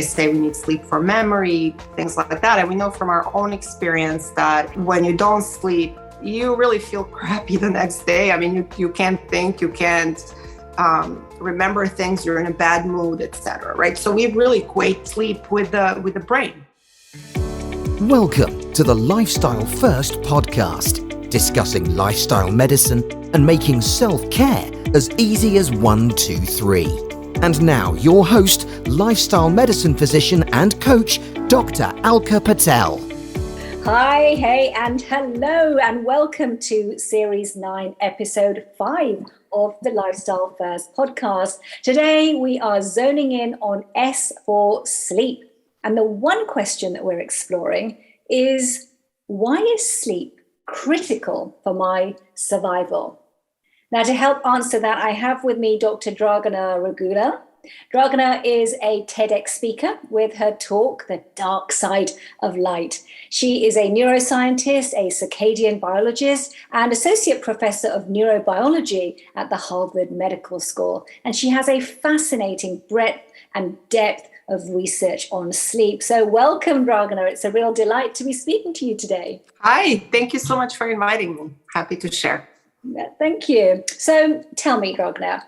They say we need sleep for memory, things like that. And we know from our own experience that when you don't sleep, you really feel crappy the next day. I mean, you can't think, you can't remember things, you're in a bad mood, etc. Right? So we really equate sleep with the brain. Welcome to the Lifestyle First podcast, discussing lifestyle medicine and making self-care as easy as 1, 2, 3. And now your host, lifestyle medicine physician and coach, Dr. Alka Patel. Hi, hey, and hello, and welcome to Series 9, Episode 5 of the Lifestyle First podcast. Today, we are zoning in on S for sleep. And the one question that we're exploring is, why is sleep critical for my survival? Now, to help answer that, I have with me Dr. Dragana Rogulja. Dragana is a TEDx speaker with her talk, The Dark Side of Light. She is a neuroscientist, a circadian biologist, and associate professor of neurobiology at the Harvard Medical School. And she has a fascinating breadth and depth of research on sleep. So welcome, Dragana. It's a real delight to be speaking to you today. Hi, thank you so much for inviting me. Happy to share. Thank you. So tell me, Dragana,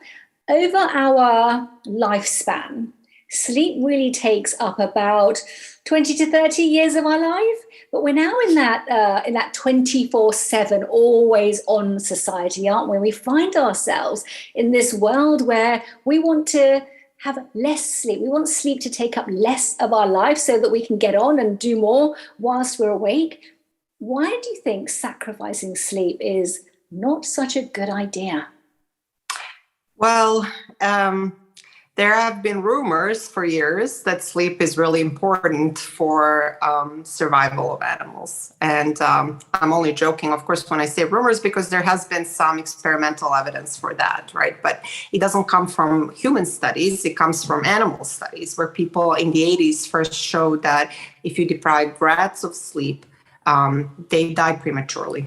over our lifespan, sleep really takes up about 20 to 30 years of our life, but we're now in that 24/7, always on society, aren't we? We find ourselves in this world where we want to have less sleep. We want sleep to take up less of our life so that we can get on and do more whilst we're awake. Why do you think sacrificing sleep is not such a good idea? Well, there have been rumors for years that sleep is really important for survival of animals. And I'm only joking, of course, when I say rumors, because there has been some experimental evidence for that, right? But it doesn't come from human studies. It comes from animal studies, where people in the 80s first showed that if you deprive rats of sleep, they die prematurely.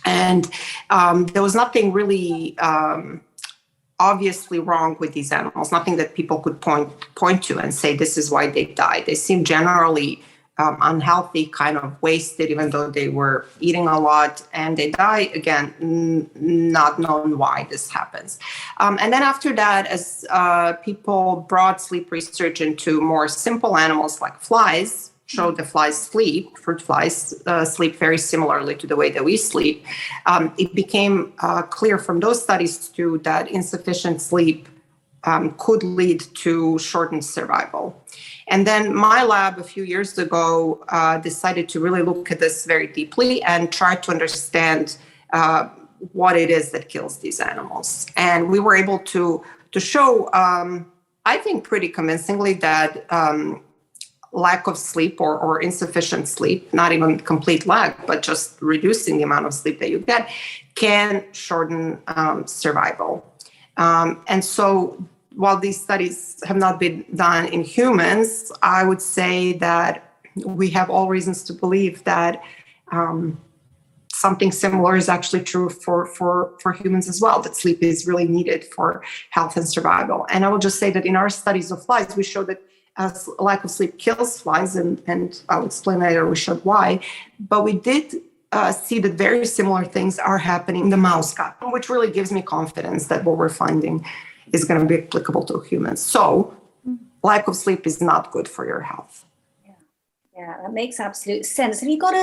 And there was nothing really obviously wrong with these animals, nothing that people could point to and say this is why they died. They seem generally unhealthy, kind of wasted, even though they were eating a lot, and they die, again, not known why this happens. And then after that, as people brought sleep research into more simple animals like flies, showed the flies sleep, fruit flies sleep very similarly to the way that we sleep. It became clear from those studies too that insufficient sleep could lead to shortened survival. And then my lab a few years ago decided to really look at this very deeply and try to understand what it is that kills these animals. And we were able to show, I think pretty convincingly, that lack of sleep or insufficient sleep, not even complete lack, but just reducing the amount of sleep that you get, can shorten survival. And so while these studies have not been done in humans, I would say that we have all reasons to believe that something similar is actually true for humans as well, that sleep is really needed for health and survival. And I will just say that in our studies of flies, we show that lack of sleep kills flies, and I'll explain later we showed why. But we did see that very similar things are happening in the mouse gut, which really gives me confidence that what we're finding is going to be applicable to humans. So lack of sleep is not good for your health. Yeah, that makes absolute sense. Have you got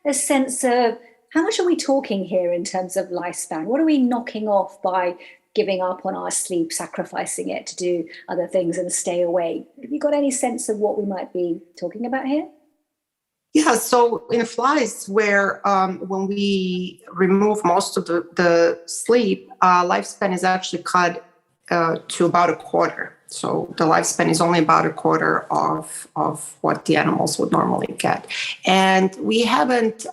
a sense of how much are we talking here in terms of lifespan? What are we knocking off by giving up on our sleep, sacrificing it to do other things and stay awake? Have you got any sense of what we might be talking about here? Yeah, so in flies, where when we remove most of the sleep, lifespan is actually cut to about a quarter. So the lifespan is only about a quarter of what the animals would normally get. And we haven't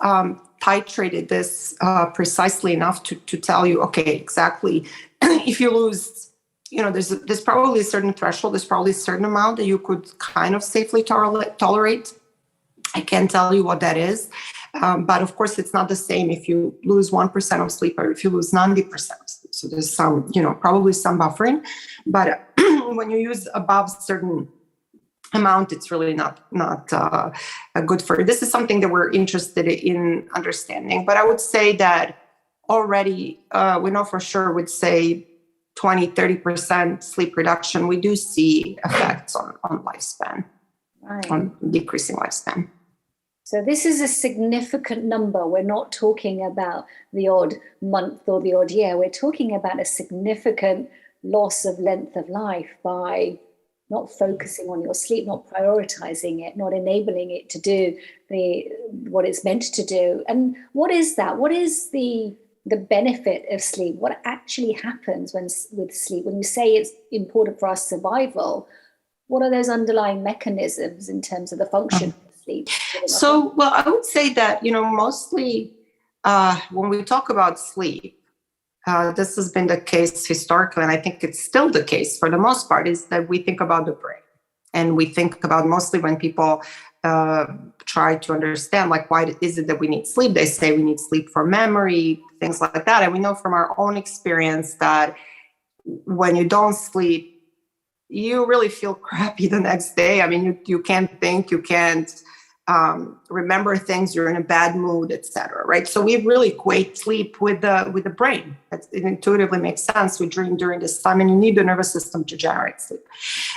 titrated this precisely enough to tell you, okay, exactly, if you lose, there's probably a certain threshold, there's probably a certain amount that you could kind of safely tolerate. I can't tell you what that is. But of course, it's not the same if you lose 1% of sleep or if you lose 90% of sleep. So there's some, probably some buffering. But when you use above certain amount, it's really not good for you. This is something that we're interested in understanding. But I would say that already we know for sure, would say 20-30% sleep reduction, we do see effects on lifespan, Right. on decreasing lifespan. So this is a significant number. We're not talking about the odd month or the odd year. We're talking about a significant loss of length of life by not focusing on your sleep, not prioritizing it, not enabling it to do what it's meant to do. And what is that? What is the benefit of sleep? What actually happens with sleep? When you say it's important for our survival, what are those underlying mechanisms in terms of the function of sleep? So, well, I would say that, mostly when we talk about sleep, this has been the case historically, and I think it's still the case for the most part, is that we think about the brain. And we think about, mostly when people try to understand, like, why is it that we need sleep? They say we need sleep for memory, things like that. And we know from our own experience that when you don't sleep, you really feel crappy the next day. I mean, you can't think, you can't remember things, you're in a bad mood, etc. Right? So we really equate sleep with the brain. It intuitively makes sense. We dream during this time, and you need the nervous system to generate sleep.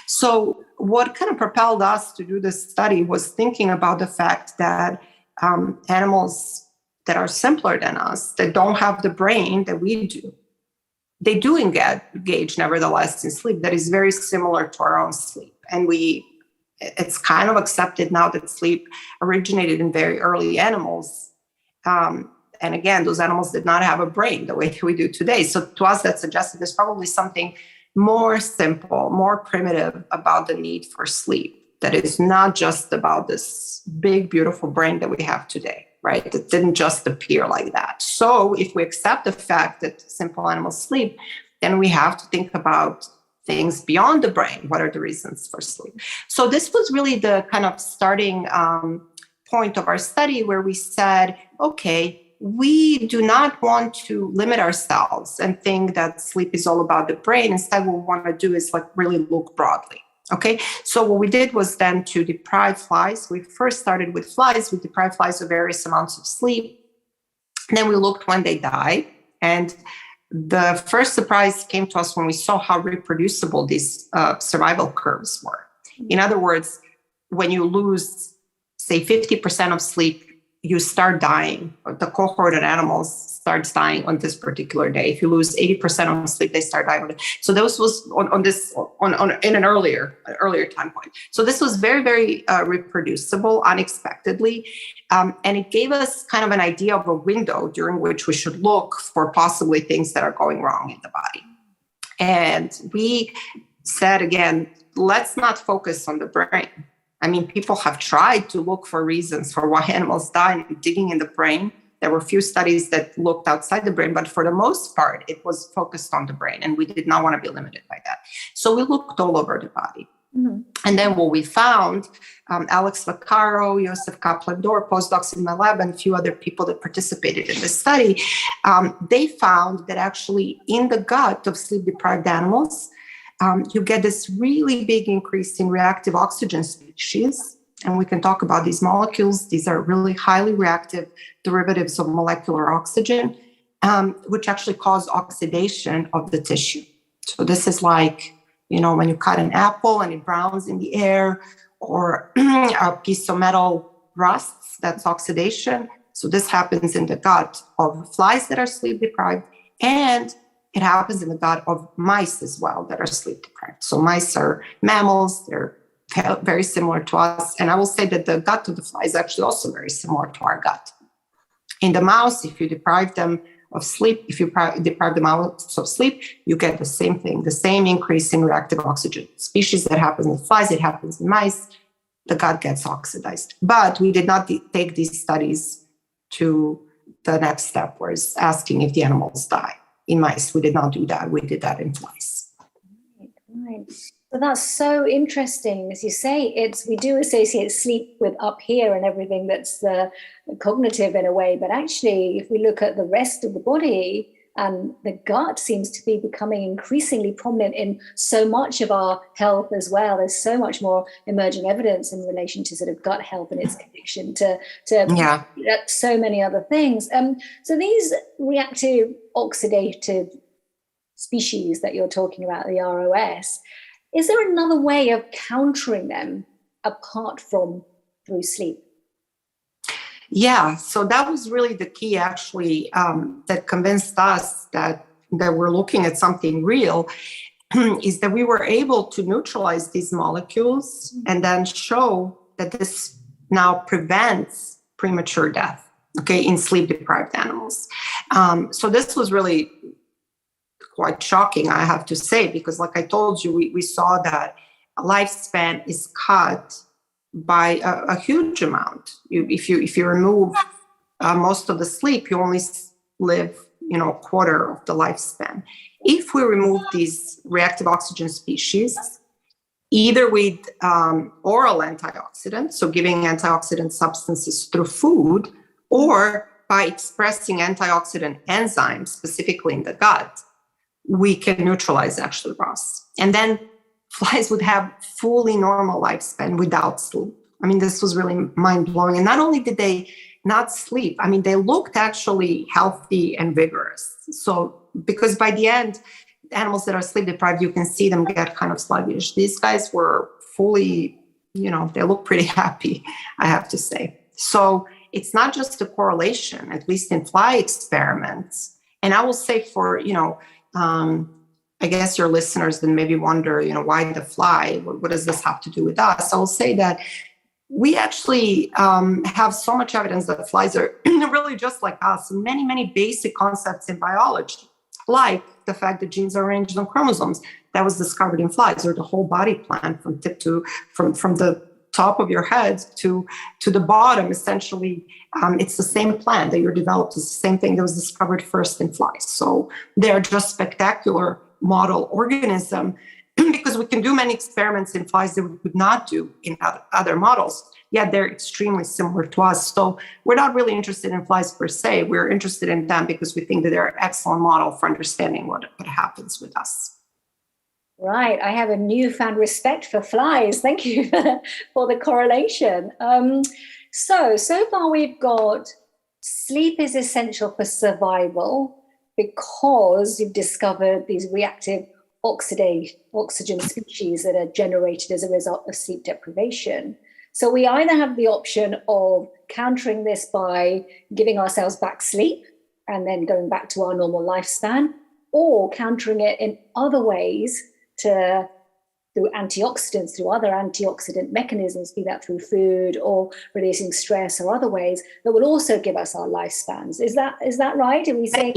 So what kind of propelled us to do this study was thinking about the fact that animals that are simpler than us, that don't have the brain that we do, they do engage nevertheless in sleep that is very similar to our own sleep. And it's kind of accepted now that sleep originated in very early animals. And again, those animals did not have a brain the way we do today. So to us, that suggested there's probably something more simple, more primitive about the need for sleep, that is not just about this big, beautiful brain that we have today, right? It didn't just appear like that. So if we accept the fact that simple animals sleep, then we have to think about things beyond the brain. What are the reasons for sleep? So this was really the kind of starting point of our study, where we said, okay, we do not want to limit ourselves and think that sleep is all about the brain. Instead, what we want to do is, like, really look broadly. Okay, so what we did was then to deprive flies. We first started with flies. We deprived flies of various amounts of sleep. And then we looked when they died. And the first surprise came to us when we saw how reproducible these survival curves were. In other words, when you lose, say, 50% of sleep, you start dying. The cohort of animals starts dying on this particular day. If you lose 80% of sleep, they start dying. So this was in an earlier time point. So this was very, very reproducible unexpectedly. And it gave us kind of an idea of a window during which we should look for possibly things that are going wrong in the body. And we said, again, let's not focus on the brain. I mean, people have tried to look for reasons for why animals die, digging in the brain. There were a few studies that looked outside the brain, but for the most part, it was focused on the brain, and we did not want to be limited by that. So we looked all over the body. Mm-hmm. And then what we found, Alex Vaccaro, Josef Kaplan-Dor, postdocs in my lab, and a few other people that participated in this study, they found that actually in the gut of sleep-deprived animals, you get this really big increase in reactive oxygen species. And we can talk about these molecules. These are really highly reactive derivatives of molecular oxygen, which actually cause oxidation of the tissue. So this is like, when you cut an apple and it browns in the air, or a piece of metal rusts, that's oxidation. So this happens in the gut of flies that are sleep deprived, and it happens in the gut of mice as well that are sleep deprived. So mice are mammals. They're very similar to us. And I will say that the gut of the fly is actually also very similar to our gut. In the mouse, if you deprive them of sleep, if you deprive the mouse of sleep, you get the same thing, the same increase in reactive oxygen species that happens in flies, it happens in mice. The gut gets oxidized. But we did not take these studies to the next step, where it's asking if the animals die. In mice, we did not do that. We did that in flies. Right. So that's so interesting. As you say, we do associate sleep with up here and everything that's cognitive in a way. But actually, if we look at the rest of the body, And the gut seems to be becoming increasingly prominent in so much of our health as well. There's so much more emerging evidence in relation to sort of gut health and its connection to so many other things. So these reactive oxidative species that you're talking about, the ROS, is there another way of countering them apart from through sleep? Yeah, so that was really the key, actually, that convinced us that we're looking at something real, is that we were able to neutralize these molecules and then show that this now prevents premature death, okay, in sleep-deprived animals. So this was really quite shocking, I have to say, because like I told you, we saw that lifespan is cut by a huge amount. If you remove most of the sleep, you only live, a quarter of the lifespan. If we remove these reactive oxygen species, either with oral antioxidants, so giving antioxidant substances through food, or by expressing antioxidant enzymes, specifically in the gut, we can neutralize actually ROS. And then flies would have fully normal lifespan without sleep. I mean, this was really mind-blowing. And not only did they not sleep, I mean, they looked actually healthy and vigorous. So, because by the end, animals that are sleep deprived, you can see them get kind of sluggish. These guys were fully, they look pretty happy, I have to say. So it's not just a correlation, at least in fly experiments. And I will say for, I guess your listeners then maybe wonder, why the fly? What does this have to do with us? I will say that we actually have so much evidence that flies are really just like us. Many, many basic concepts in biology, like the fact that genes are arranged on chromosomes, that was discovered in flies, or the whole body plan from the top of your head to the bottom. Essentially, it's the same plan that you're developed. It's the same thing that was discovered first in flies. So they're just spectacular model organism because we can do many experiments in flies that we could not do in other models. Yet they're extremely similar to us. So we're not really interested in flies per se. We're interested in them because we think that they're an excellent model for understanding what happens with us. Right. I have a newfound respect for flies. Thank you for the correlation. So far we've got sleep is essential for survival because you've discovered these reactive oxygen species that are generated as a result of sleep deprivation. So we either have the option of countering this by giving ourselves back sleep and then going back to our normal lifespan, or countering it in other ways through antioxidants, through other antioxidant mechanisms, be that through food or releasing stress or other ways that will also give us our lifespans. Is that right? Are we saying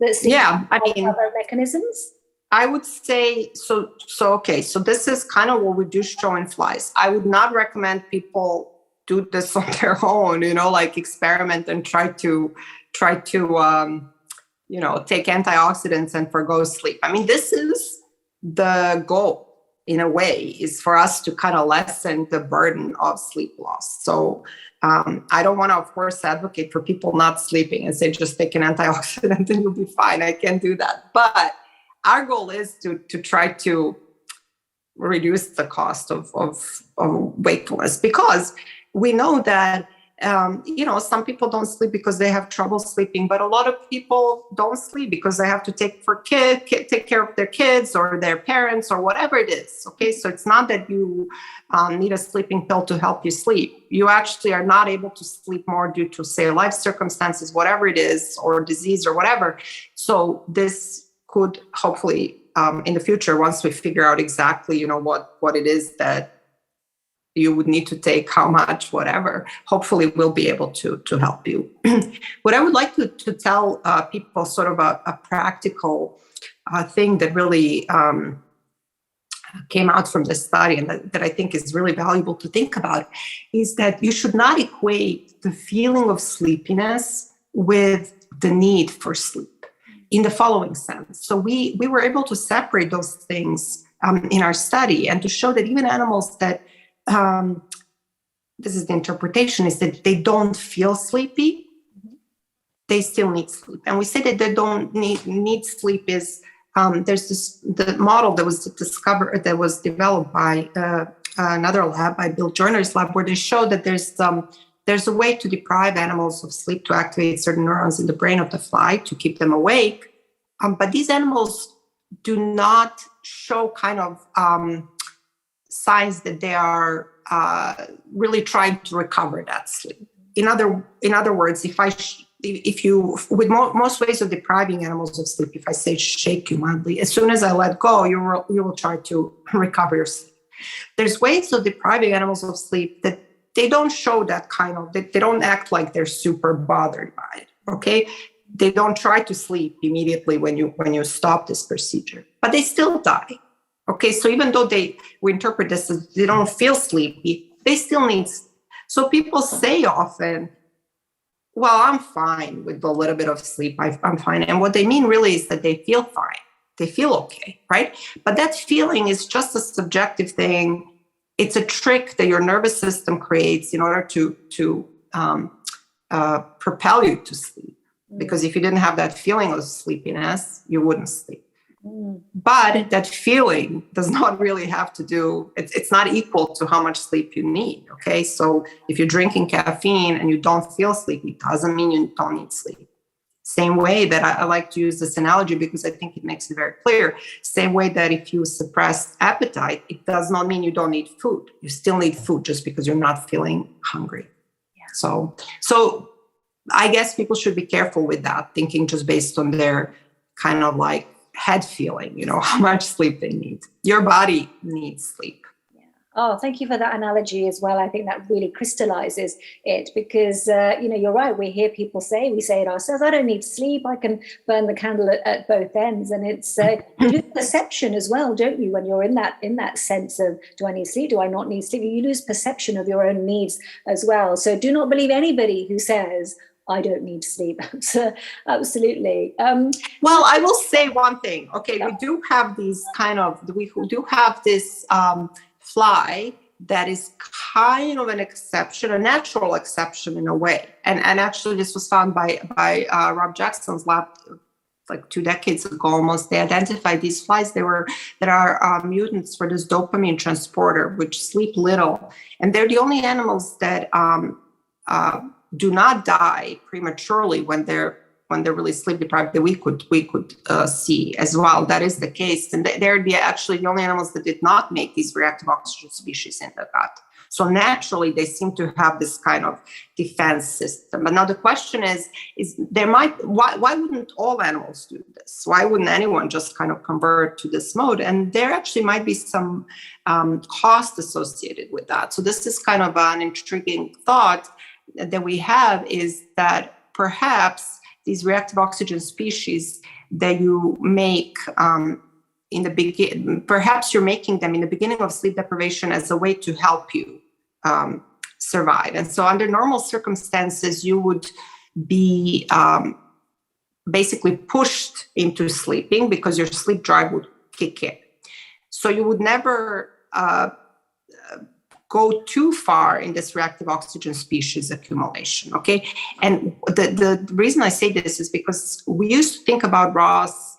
that sleep other mechanisms? I would say so. Okay. So this is kind of what we do show in flies. I would not recommend people do this on their own, like experiment and try to take antioxidants and forgo sleep. I mean, this is the goal in a way, is for us to kind of lessen the burden of sleep loss. So I don't want to, of course, advocate for people not sleeping and say, just take an antioxidant and you'll be fine. I can't do that. But our goal is to try to reduce the cost of wakefulness, because we know that, some people don't sleep because they have trouble sleeping, but a lot of people don't sleep because they have to take care of their kids or their parents or whatever it is. Okay. So it's not that you need a sleeping pill to help you sleep. You actually are not able to sleep more due to, say, life circumstances, whatever it is, or disease or whatever. So this could hopefully in the future, once we figure out exactly, what it is that you would need to take, how much, whatever, hopefully we'll be able to help you. What I would like to tell people, sort of a practical thing that really came out from this study, and that I think is really valuable to think about, is that you should not equate the feeling of sleepiness with the need for sleep, in the following sense. So we were able to separate those things in our study, and to show that even animals that this is the interpretation, is that they don't feel sleepy, they still need sleep. And we say that they don't need sleep is, there's the model that was developed by another lab, by Bill Joyner's lab, where they showed that there's a way to deprive animals of sleep to activate certain neurons in the brain of the fly to keep them awake. But these animals do not show kind of signs that they are really trying to recover that sleep. In other words, if you with most ways of depriving animals of sleep, if I say shake you mildly, as soon as I let go, you will try to recover your sleep. There's ways of depriving animals of sleep that they don't show that kind of, they don't act like they're super bothered by it. Okay, they don't try to sleep immediately when you stop this procedure, but they still die. Okay, so even though we interpret this as they don't feel sleepy, they still need sleep. So people say often, well, I'm fine with a little bit of sleep. I'm fine. And what they mean really is that they feel fine. They feel okay, right? But that feeling is just a subjective thing. It's a trick that your nervous system creates in order to propel you to sleep. Because if you didn't have that feeling of sleepiness, you wouldn't sleep. But that feeling does not really have to do, it's not equal to how much sleep you need, okay? So if you're drinking caffeine and you don't feel sleepy, it doesn't mean you don't need sleep. Same way that I like to use this analogy because I think it makes it very clear. Same way that if you suppress appetite, it does not mean you don't need food. You still need food just because you're not feeling hungry. Yeah. So I guess people should be careful with that, thinking just based on their kind of like head feeling, how much sleep they need. Your body needs sleep. Yeah. Oh, thank you for that analogy as well. I think that really crystallizes it because, you're right. We hear people say, we say it ourselves, I don't need sleep. I can burn the candle at both ends. And it's you lose perception as well, don't you? When you're in that sense of, do I need sleep? Do I not need sleep? You lose perception of your own needs as well. So do not believe anybody who says, I don't need sleep. Absolutely. Well, I will say one thing. Okay, we do have this fly that is kind of an exception, a natural exception in a way. And actually this was found by Rob Jackson's lab like 2 decades ago almost. They identified these flies that are mutants for this dopamine transporter, which sleep little. And they're the only animals that do not die prematurely when they're really sleep deprived that we could see as well. That is the case, and they're actually the only animals that did not make these reactive oxygen species in the gut. So naturally, they seem to have this kind of defense system. But now the question is why wouldn't all animals do this? Why wouldn't anyone just kind of convert to this mode? And there actually might be some cost associated with that. So this is kind of an intriguing thought that we have, is that perhaps these reactive oxygen species that you make in the beginning, perhaps you're making them in the beginning of sleep deprivation as a way to help you survive. And so under normal circumstances, you would be basically pushed into sleeping because your sleep drive would kick in. So you would never go too far in this reactive oxygen species accumulation, okay? And the reason I say this is because we used to think about ROS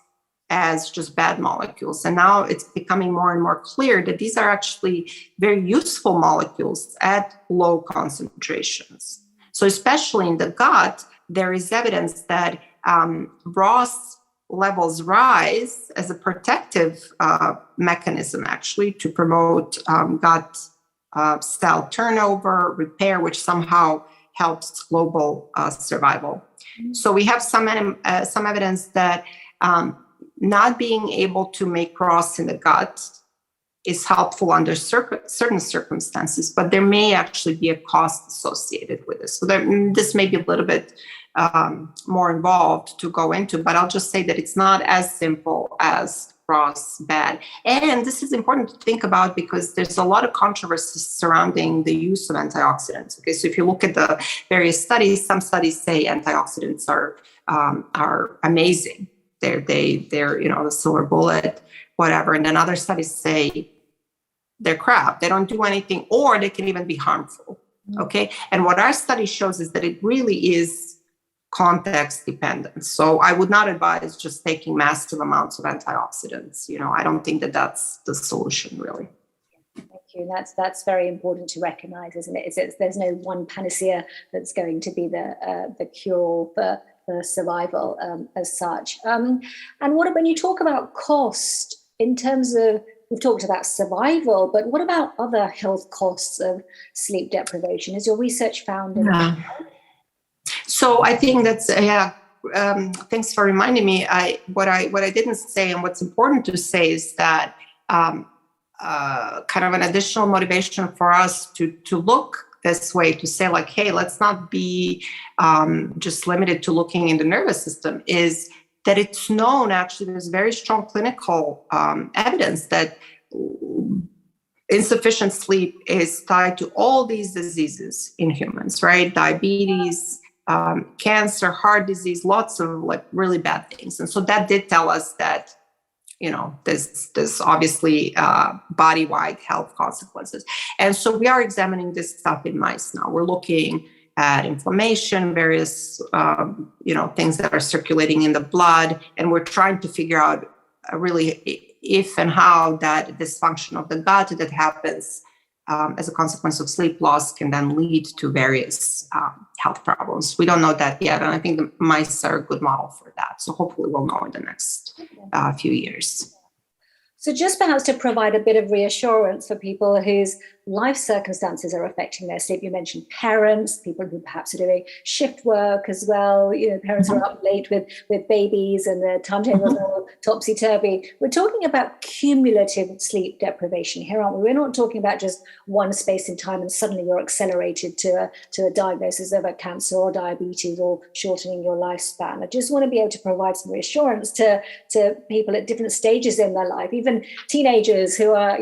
as just bad molecules, and now it's becoming more and more clear that these are actually very useful molecules at low concentrations. So especially in the gut, there is evidence that ROS levels rise as a protective mechanism actually to promote gut cell turnover, repair, which somehow helps global survival. So we have some evidence that not being able to make ROS in the gut is helpful under certain circumstances, but there may actually be a cost associated with this. So this may be a little bit more involved to go into, but I'll just say that it's not as simple as ROS bad. And this is important to think about because there's a lot of controversy surrounding the use of antioxidants. Okay, so if you look at the various studies, some studies say antioxidants are amazing. They're the silver bullet, whatever. And then other studies say they're crap. They don't do anything, or they can even be harmful. Okay, and what our study shows is that it really is context dependent. So I would not advise just taking massive amounts of antioxidants. I don't think that that's the solution, really. Thank you. That's very important to recognize, isn't it? There's no one panacea that's going to be the cure for survival as such. And when you talk about cost, in terms of, we've talked about survival, but what about other health costs of sleep deprivation? Has your research found anything? So I think that's thanks for reminding me. What I didn't say, and what's important to say, is that kind of an additional motivation for us to look this way, to say like, hey, let's not be just limited to looking in the nervous system, is that it's known, actually, there's very strong clinical evidence that insufficient sleep is tied to all these diseases in humans, right? Diabetes, cancer, heart disease, lots of like really bad things. And so that did tell us that, there's obviously body-wide health consequences. And so we are examining this stuff in mice now. We're looking at inflammation, various, things that are circulating in the blood. And we're trying to figure out really if and how that dysfunction of the gut that happens as a consequence of sleep loss can then lead to various health problems. We don't know that yet. And I think the mice are a good model for that. So hopefully we'll know in the next few years. So just perhaps to provide a bit of reassurance for people whose life circumstances are affecting their sleep. You mentioned parents, people who perhaps are doing shift work as well. Parents are up late with babies and their timetables are all topsy-turvy. We're talking about cumulative sleep deprivation here, aren't we? We're not talking about just one space in time and suddenly you're accelerated to a diagnosis of a cancer or diabetes or shortening your lifespan. I just want to be able to provide some reassurance to people at different stages in their life, even teenagers who are,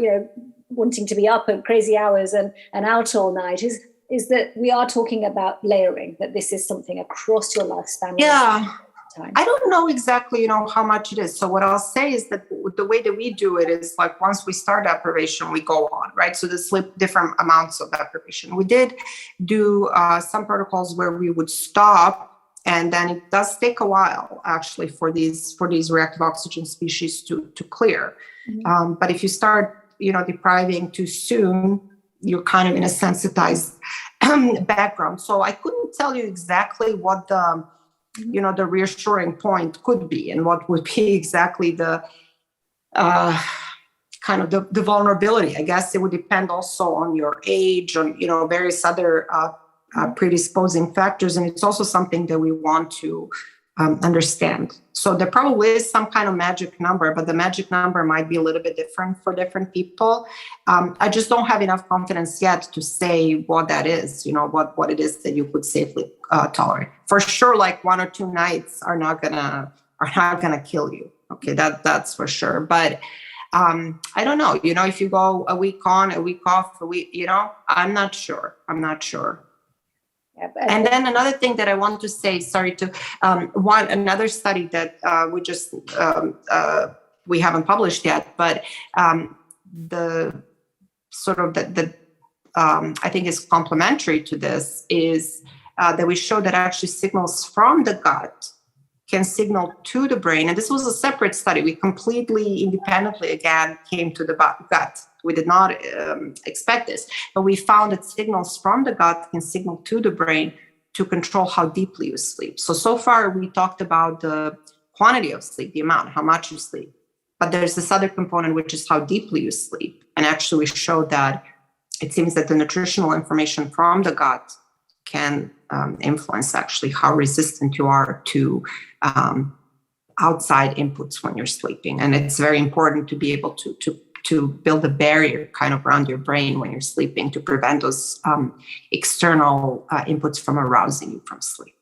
wanting to be up at crazy hours and out all night, is that we are talking about layering, that this is something across your lifespan. Yeah. I don't know exactly, how much it is. So what I'll say is that the way that we do it is like once we start deprivation, we go on, right? So the sleep, different amounts of deprivation. We did do some protocols where we would stop, and then it does take a while actually for these reactive oxygen species to clear. Mm-hmm. But if you start, depriving too soon, you're kind of in a sensitized background. So I couldn't tell you exactly what the reassuring point could be and what would be exactly the kind of the vulnerability. I guess it would depend also on your age, on, various other predisposing factors. And it's also something that we want to understand. So there probably is some kind of magic number, but the magic number might be a little bit different for different people. I just don't have enough confidence yet to say what that is, what it is that you could safely tolerate. For sure, like 1 or 2 nights are not gonna kill you. Okay, that's for sure. But I don't know, if you go a week on, a week off, a week, I'm not sure. And then another thing that I want to say, another study that we haven't published yet, but the sort of I think is complementary to this is that we show that actually signals from the gut can signal to the brain. And this was a separate study. We completely independently, again, came to the gut. We did not expect this, but we found that signals from the gut can signal to the brain to control how deeply you sleep. So far we talked about the quantity of sleep, the amount, how much you sleep. But there's this other component, which is how deeply you sleep. And actually we showed that it seems that the nutritional information from the gut can influence actually how resistant you are to outside inputs when you're sleeping. And it's very important to be able to build a barrier kind of around your brain when you're sleeping to prevent those external inputs from arousing you from sleep.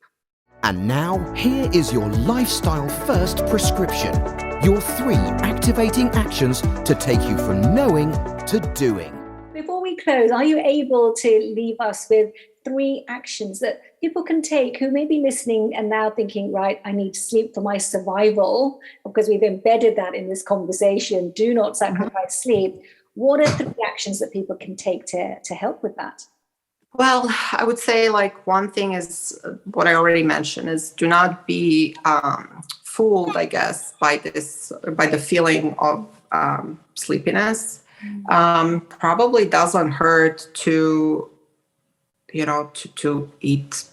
And now, here is your lifestyle first prescription. Your 3 activating actions to take you from knowing to doing. Before we close, are you able to leave us with 3 actions that people can take who may be listening and now thinking, right, I need sleep for my survival, because we've embedded that in this conversation, do not sacrifice sleep. What are 3 actions that people can take to help with that? Well, I would say like one thing is what I already mentioned is do not be fooled, I guess, by the feeling of sleepiness. Probably doesn't hurt to, to eat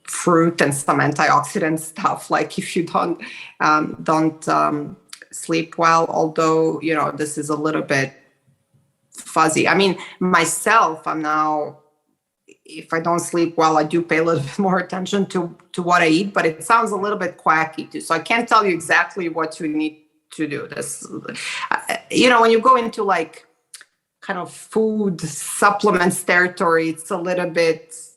fruit and some antioxidant stuff. Like if you don't sleep well, although, this is a little bit fuzzy. I mean, myself, I'm now, if I don't sleep well, I do pay a little bit more attention to what I eat, but it sounds a little bit quacky too. So I can't tell you exactly what you need to do. This, when you go into like kind of food supplements territory,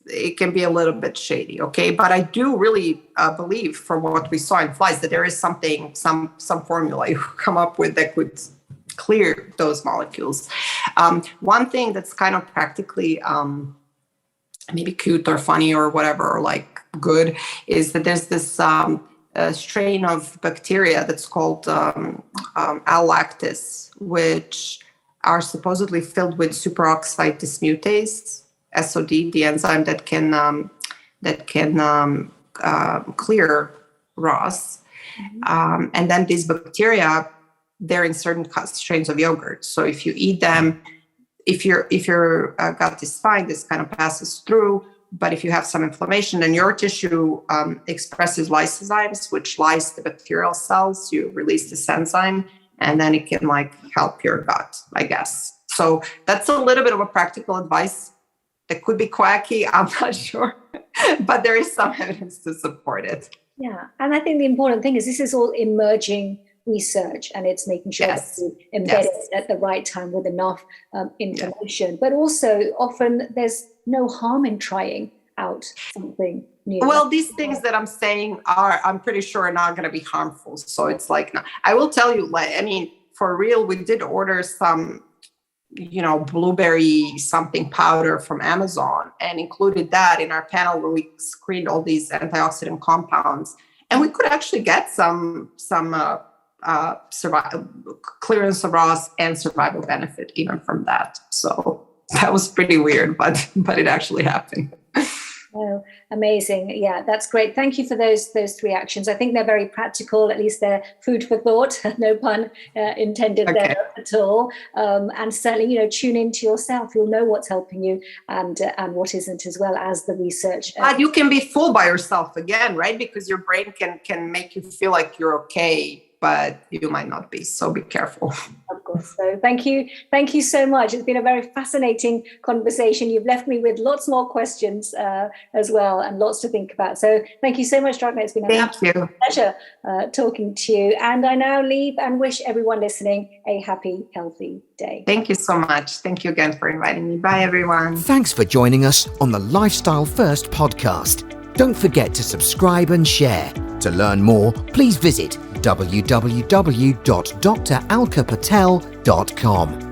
it can be a little bit shady. Okay. But I do really believe from what we saw in flies that there is some formula you come up with that could clear those molecules. One thing that's kind of practically, maybe cute or funny or whatever, or like good, is that there's this strain of bacteria that's called L-lactis, which are supposedly filled with superoxide dismutase, SOD, the enzyme that can clear ROS. And then these bacteria, they're in certain strains of yogurt. So if you eat them, if your gut is fine, this kind of passes through. But if you have some inflammation, then your tissue expresses lysozymes, which lyse the bacterial cells. You release this enzyme, and then it can like help your gut, I guess. So that's a little bit of a practical advice that could be quacky. I'm not sure, but there is some evidence to support it. Yeah, and I think the important thing is this is all emerging research, and it's making sure that you embed it at the right time with enough information. But also, often there's no harm in trying out something new. Well, these things that I'm saying I'm pretty sure are not going to be harmful. So it's like, no. I will tell you, for real, we did order some, blueberry something powder from Amazon and included that in our panel where we screened all these antioxidant compounds, and we could actually get some clearance of ROS and survival benefit even from that. So that was pretty weird, but it actually happened. Oh, amazing. Yeah, that's great. Thank you for those three actions. I think they're very practical, at least they're food for thought, no pun intended there at all. And certainly, tune into yourself. You'll know what's helping you and what isn't, as well as the research. But you can be fooled by yourself again, right? Because your brain can make you feel like you're okay, but you might not be. So be careful. Of course. So thank you so much. It's been a very fascinating conversation. You've left me with lots more questions as well, and lots to think about. So thank you so much, Dragana. It's been an absolute pleasure talking to you. And I now leave and wish everyone listening a happy, healthy day. Thank you so much. Thank you again for inviting me. Bye, everyone. Thanks for joining us on the Lifestyle First podcast. Don't forget to subscribe and share. To learn more, please visit www.dralkapatel.com.